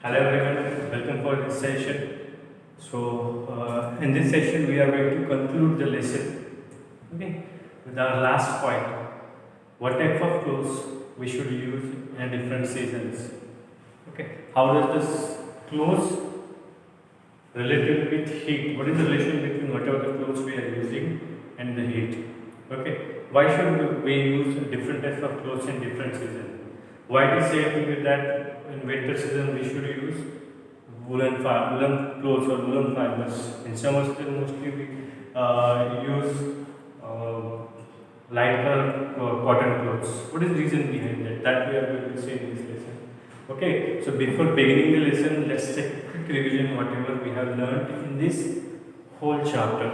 Hello everyone, welcome for this session. In this session, we are going to conclude the lesson. Okay, with our last point: what type of clothes we should use in different seasons. Okay, how does this clothes related with heat? What is the relation between whatever the clothes we are using and the heat? Okay, why should we use different types of clothes in different seasons? Why it is said to be that in winter season we should use woolen clothes or woolen fibers. In summer season mostly we use uh, lighter cotton clothes. What is the reason behind that? That we are going to see in this lesson. Okay, so before beginning the lesson, let's take a quick revision whatever we have learned in this whole chapter.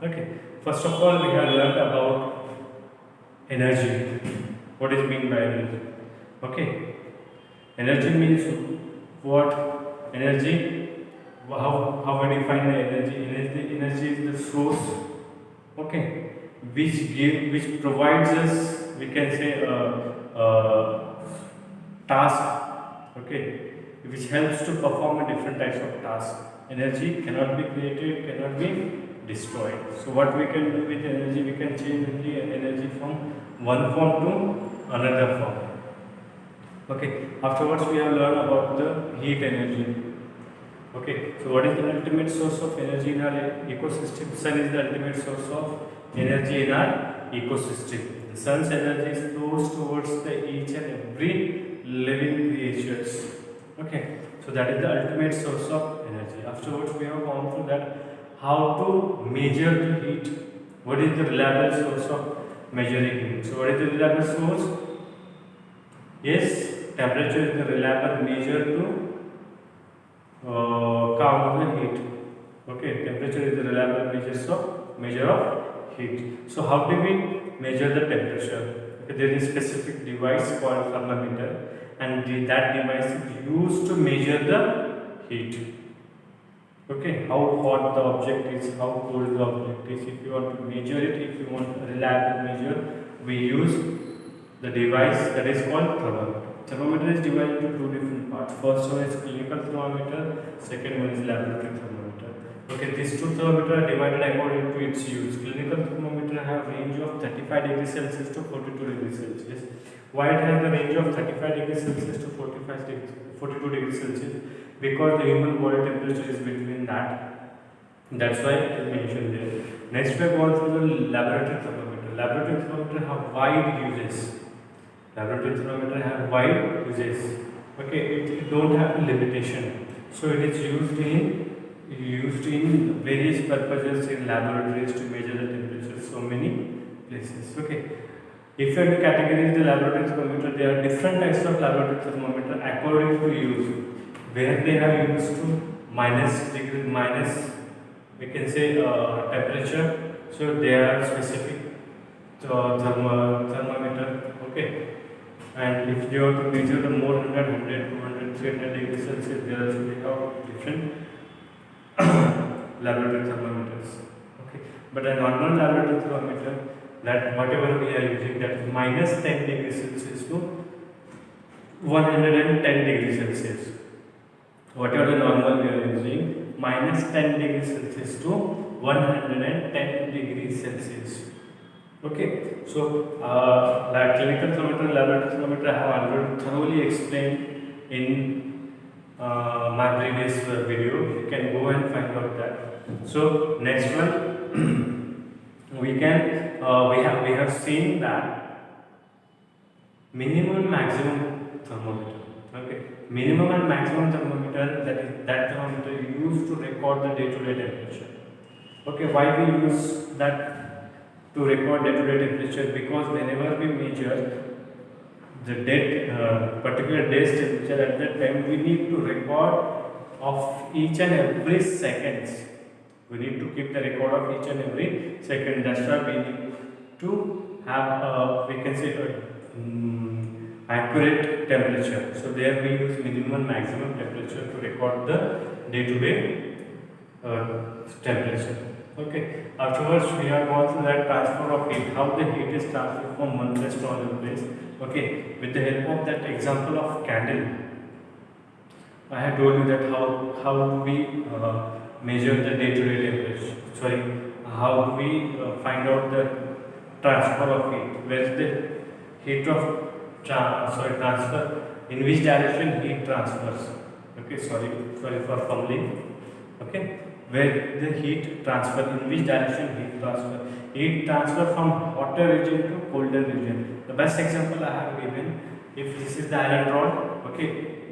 Okay, first of all we have learned about energy. What is mean by energy? Okay, energy means what? Energy. How we define the energy? Energy is the source. Okay, which provides us, we can say, a task. Okay, which helps to perform a different types of tasks. Energy cannot be created, cannot be destroyed. So what we can do with energy? We can change the energy from one form to another form. Okay, afterwards we have learned about the heat energy. Okay, so what is the ultimate source of energy in our ecosystem? Sun is the ultimate source of energy in our ecosystem. The sun's energy flows towards each and every living creatures. Okay, so that is the ultimate source of energy. Afterwards we have gone through that how to measure the heat. What is the reliable source of measuring heat? So what is the reliable source? Yes, temperature is the reliable measure to count the heat. Okay, temperature is the reliable measure of heat. So how do we measure the temperature? Okay, there is a specific device called thermometer, and that device is used to measure the heat. Okay, how hot the object is, how cold the object is. If you want to measure it, if you want a reliable measure, we use the device that is called thermometer. Thermometer is divided into two different parts. First one is clinical thermometer, second one is laboratory thermometer. Okay, these two thermometers are divided according to its use. Clinical thermometer have range of 35 degrees Celsius to 42 degrees Celsius. Why it has the range of 35 degrees Celsius to 42 degrees Celsius? Because the human body temperature is between that. That's why it is mentioned there. Next we are going through the laboratory thermometer. Laboratory thermometer have wide uses. Laboratory thermometer have wide uses. Okay, it don't have a limitation. So it is used in various purposes in laboratories to measure the temperature. So many places. Okay. If you have to categorize the laboratory thermometer, there are different types of laboratory thermometer according to use. Where they have used to minus, we can say temperature. So they are specific thermometer. Okay. And if you want to measure the more 100, 200, 300 degrees Celsius, there are different laboratory thermometers. Okay, but a normal laboratory thermometer, that whatever we are using, that is minus 10 degrees Celsius to 110 degrees Celsius. Whatever the normal we are using, minus 10 degrees Celsius to 110 degrees Celsius. Okay, so like clinical thermometer, laboratory thermometer, I have already thoroughly explained in my previous video. You can go and find out that. So next one, we have seen that minimum and maximum thermometer. Okay, minimum and maximum thermometer, that thermometer used to record the day-to-day temperature. Okay, why we use that to record day-to-day temperature? Because whenever we measure the particular day's temperature, at that time we need to record of each and every seconds. We need to keep the record of each and every second. That's why we need to have we can say accurate temperature. So there we use minimum maximum temperature to record the day-to-day temperature. Okay. Afterwards, we have gone through that transfer of heat, how the heat is transferred from one place to another place. Okay. With the help of that example of candle, I had told you that how do we measure the day-to-day temperature? Sorry, how do we find out the transfer of heat? Where is the heat of transfer? In which direction heat transfers? Okay, sorry for fumbling. Okay, where the heat transfer? In which direction heat transfer? Heat transfer from hotter region to colder region. The best example I have given, if this is the iron rod, okay,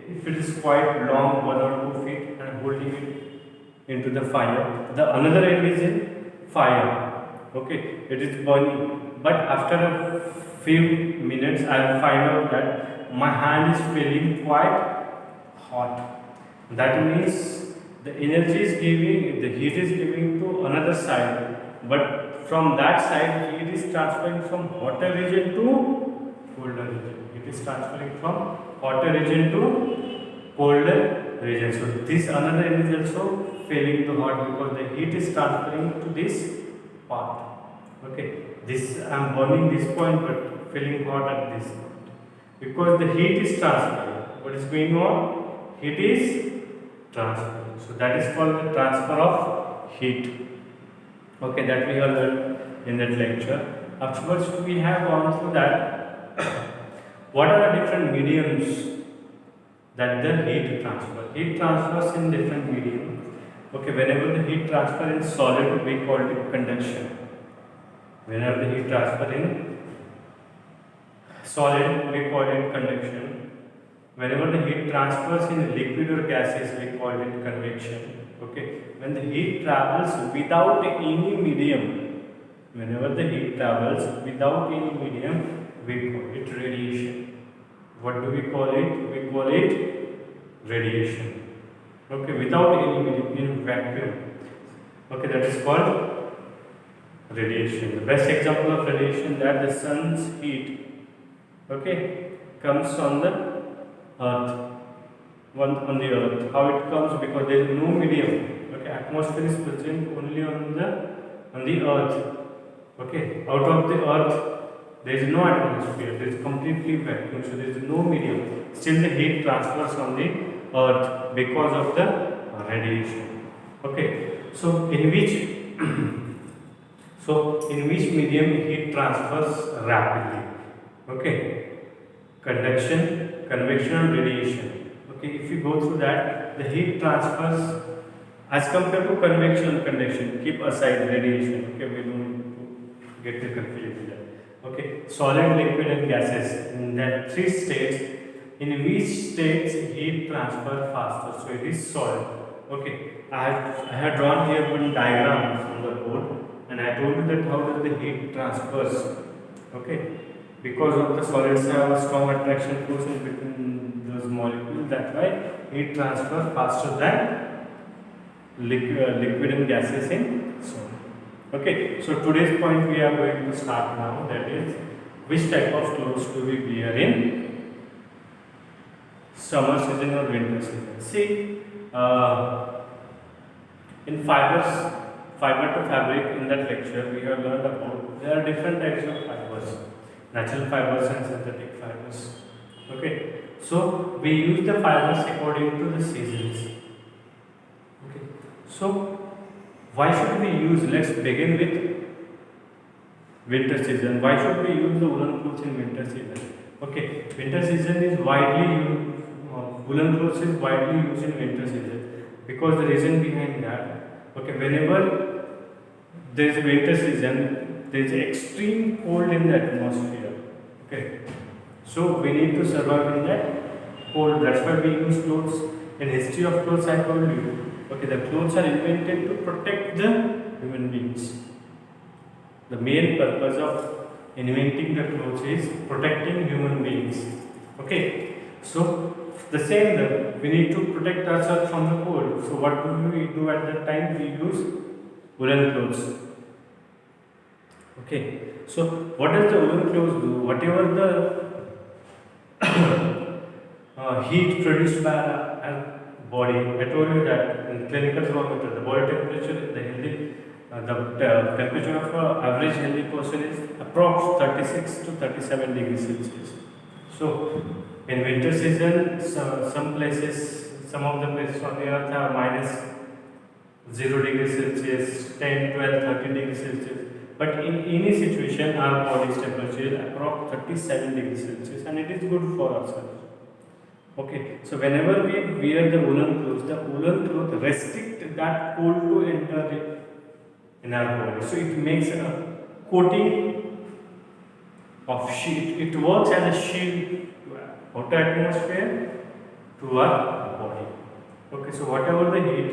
if it is quite long, 1 or 2 feet, and holding it into the fire, the another end is in fire, okay, it is burning, but after a few minutes I will find out that my hand is feeling quite hot. That means the energy is giving, the heat is giving to another side, but from that side heat is transferring from hotter region to colder region. It is transferring from hotter region to colder region. So this another end is also feeling the hot because the heat is transferring to this part. Okay, this I am burning this point but feeling hot at this point because the heat is transferring. What is going on? Heat is transferring. So that is called the transfer of heat. Okay, that we have learned in that lecture. Afterwards, we have gone through that. What are the different mediums that the heat transfer? Heat transfers in different mediums. Okay, whenever the heat transfer in solid, we call it conduction. Whenever the heat transfer in solid, we call it conduction. Whenever the heat transfers in liquid or gases, we call it convection. Okay, when the heat travels without any medium, whenever the heat travels without any medium, we call it radiation. What do we call it? We call it radiation. Okay, without any medium, in vacuum. Okay, that is called radiation. The best example of radiation that the sun's heat, okay, comes on the earth. On the earth. How it comes? Because there is no medium. Okay, atmosphere is present only on the earth. Okay, out of the earth there is no atmosphere. There is completely vacuum. So there is no medium. Still the heat transfers on the earth because of the radiation. Okay, so in which medium heat transfers rapidly? Okay, conduction, convection, and radiation. Okay, if you go through that, the heat transfers as compared to convection and conduction. Keep aside radiation. Okay, we don't need to get the confusion with that. Okay, solid, liquid, and gases. In that 3 states, in which states heat transfer faster? So it is solid. Okay, I had drawn here one diagram on the board, and I told you that how does the heat transfers. Okay, because of the solids have a strong attraction force in between those molecules, that's why heat transfer faster than liquid and gases in solid. Okay, so today's point we are going to start now, that is which type of clothes do we wear in summer season or winter season. See, in fiber to fabric, in that lecture we have learned about there are different types of fibers, natural fibers and synthetic fibers. Okay, so we use the fibers according to the seasons. Okay, so why should we use, let's begin with winter season. Why should we use the woolen clothes in winter season? Okay, winter season is widely used, woolen clothes is widely used in winter season because the reason behind that, okay, whenever there is a winter season, there is extreme cold in the atmosphere. Okay, so we need to survive in that cold. That's why we use clothes. In history of clothes, I told you, okay, the clothes are invented to protect the human beings. The main purpose of inventing the clothes is protecting human beings. Okay, so the same way, we need to protect ourselves from the cold. So what do we do at that time? We use woolen clothes. Okay, so what does the woolen clothes do? Whatever the heat produced by our body, I told you that in clinical thermometer, the body temperature, the temperature of an average healthy person is approx 36 to 37 degrees Celsius. So in winter season, some some of the places on the earth have minus 0 degrees Celsius, 10, 12, 13 degrees Celsius. But in any situation, our body's temperature is approx 37 degrees Celsius, and it is good for ourselves. Okay, so whenever we wear the woolen cloth restrict that cold to enter in our body. So it makes a coating of shield. It works as a shield to outer atmosphere to our body. Okay, so whatever the heat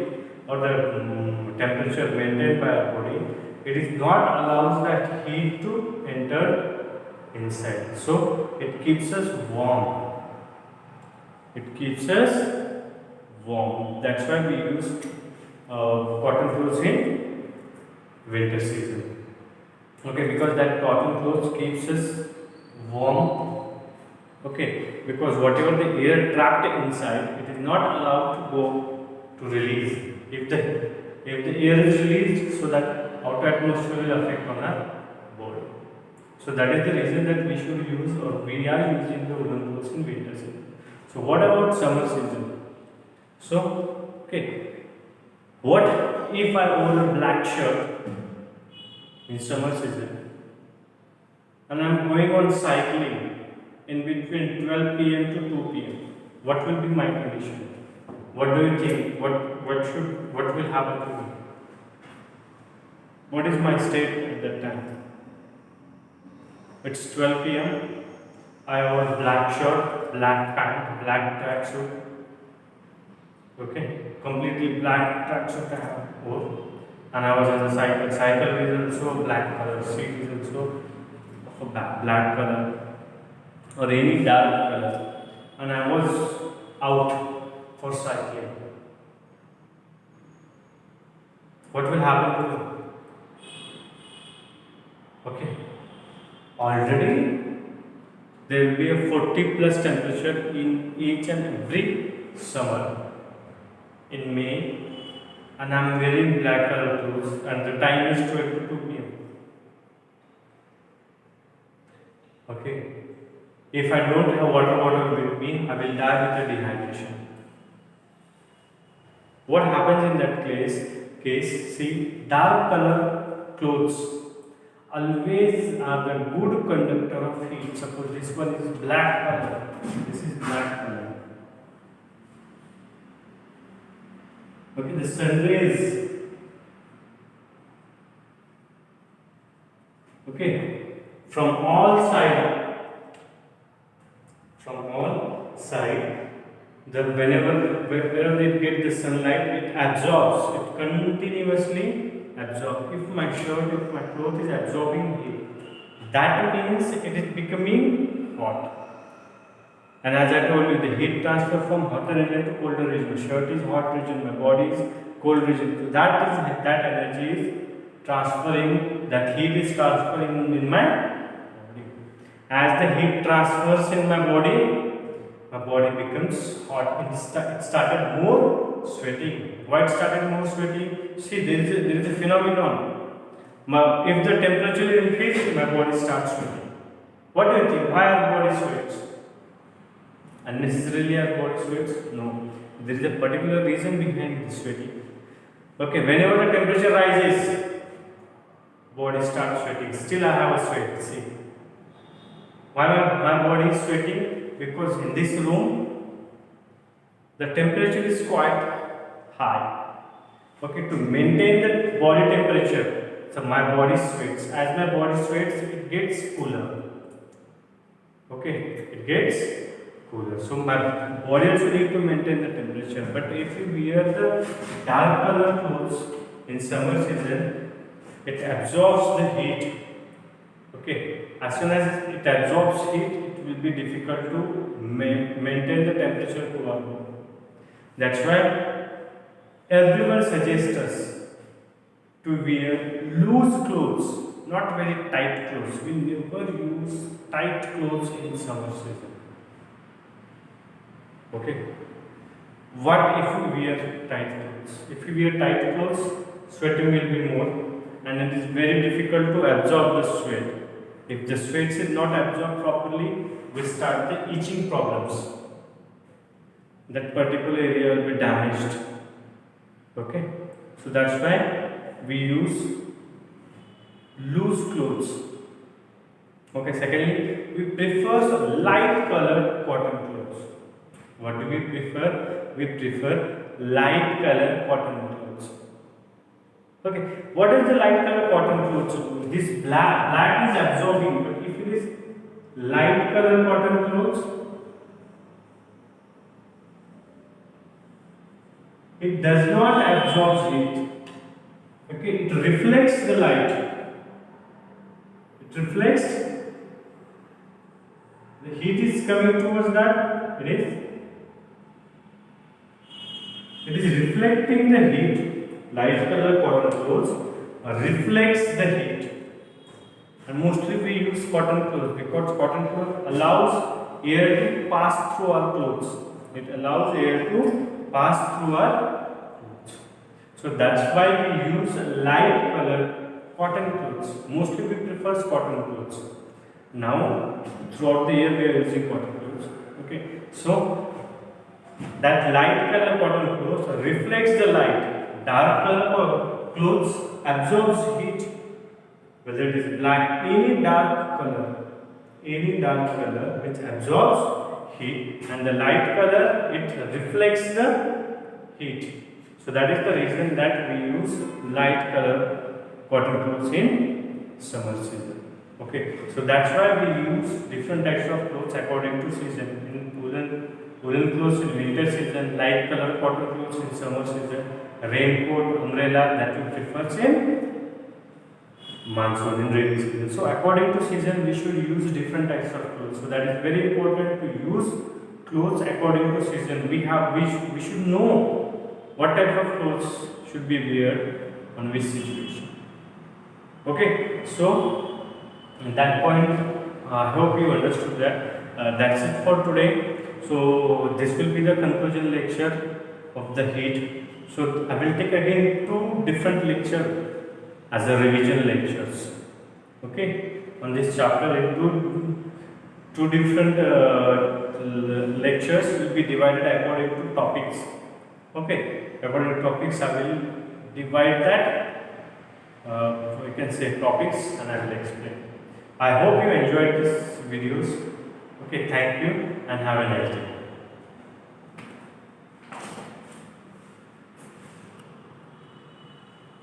or the temperature maintained by our body, it is not allows that heat to enter inside. So it keeps us warm. It keeps us warm. That's why we use cotton clothes in winter season. Okay, because that cotton clothes keeps us warm. Okay, because whatever the air trapped inside, it is not allowed to go to release. If the air is released, so that outer atmosphere will affect on our body. So that is the reason that we should use, or we are using the woolen clothes in winter season. So what about summer season? So okay, what if I own a black shirt in summer season and I am going on cycling in between 12 p.m. to 2 p.m. What will be my condition? What do you think? What will happen to me? What is my state at that time? It's 12 p.m. I wore black shirt, black pant, black tracksuit. Okay, completely black tracksuit I wore, and I was on the cycle. Cycle is also black color. Seat is also of a black color or any dark color, and I was out for cycling. What will happen to me? Okay, already there will be a 40 plus temperature in each and every summer in May, and I am wearing black color clothes, and the time is 12 to 2 p.m. Okay, if I don't have water bottle with me, I will die with a dehydration. What happens in that case? See, dark color clothes always are the good conductor of heat. Suppose this one is black color, this is black color. Okay, the sun rays, okay, from all side, wherever they get the sunlight, it absorbs, it continuously absorbs. If my cloth is absorbing heat, that means it is becoming hot. And as I told you, the heat transfer from hotter region to colder region. Shirt is hot region, my body is cold region. So that energy is transferring, that heat is transferring in my body. As the heat transfers in my body becomes hot. It started more sweating. Why it started more sweating? See, there is a phenomenon. If the temperature increases, my body starts sweating. What do you think? Why our body sweats? Unnecessarily our body sweats? No. There is a particular reason behind the sweating. Okay, whenever the temperature rises, body starts sweating. Still I have a sweat. See. Why my body is sweating? Because in this room, the temperature is quite high. Okay, to maintain the body temperature, so my body sweats. As my body sweats, it gets cooler. Okay, it gets cooler. So my body also need to maintain the temperature. But if you wear the dark color clothes in summer season, it absorbs the heat. Okay, as soon as it absorbs heat, it will be difficult to maintain the temperature to our body. That's why everyone suggests us to wear loose clothes, not very tight clothes. We never use tight clothes in summer season. Okay. What if we wear tight clothes? If we wear tight clothes, sweating will be more, and it is very difficult to absorb the sweat. If the sweat is not absorbed properly, we start the itching problems. that particular area will be damaged. Okay, so that's why we use loose clothes. Okay, secondly, we prefer light colored cotton clothes. What do we prefer? We prefer light colored cotton clothes. Okay, what is the light color cotton clothes do? This black is absorbing, but if it is light color cotton clothes, it does not absorb heat. Okay, it reflects the light. It reflects. The heat is coming towards that. It is reflecting the heat. Light color cotton clothes reflects the heat. And mostly we use cotton clothes because cotton clothes allows air to pass through our clothes. It allows air to pass through our clothes. So that's why we use light colored cotton clothes. Mostly we prefer cotton clothes. Now throughout the year we are using cotton clothes. Okay, so that light color cotton clothes reflects the light. Dark color clothes absorbs heat. Whether it is black, any dark color which absorbs heat, and the light color it reflects the heat. So that is the reason that we use light color cotton clothes in summer season. Okay, so that's why we use different types of clothes according to season. In woolen clothes in winter season, light color cotton clothes in summer season, raincoat, umbrella that we prefer in monsoon in rainy season. So according to season we should use different types of clothes. So that is very important to use clothes according to season. We should know what type of clothes should be wear on which situation. Okay, so at that point I hope you understood that. That's it for today. So this will be the conclusion lecture of the heat. So I will take again 2 different lectures as a revision lectures. Okay, on this chapter, two different lectures will be divided according to topics. Okay, according to topics, I will divide that. We can say topics, and I will explain. I hope you enjoyed these videos. Okay, thank you, and have a nice day.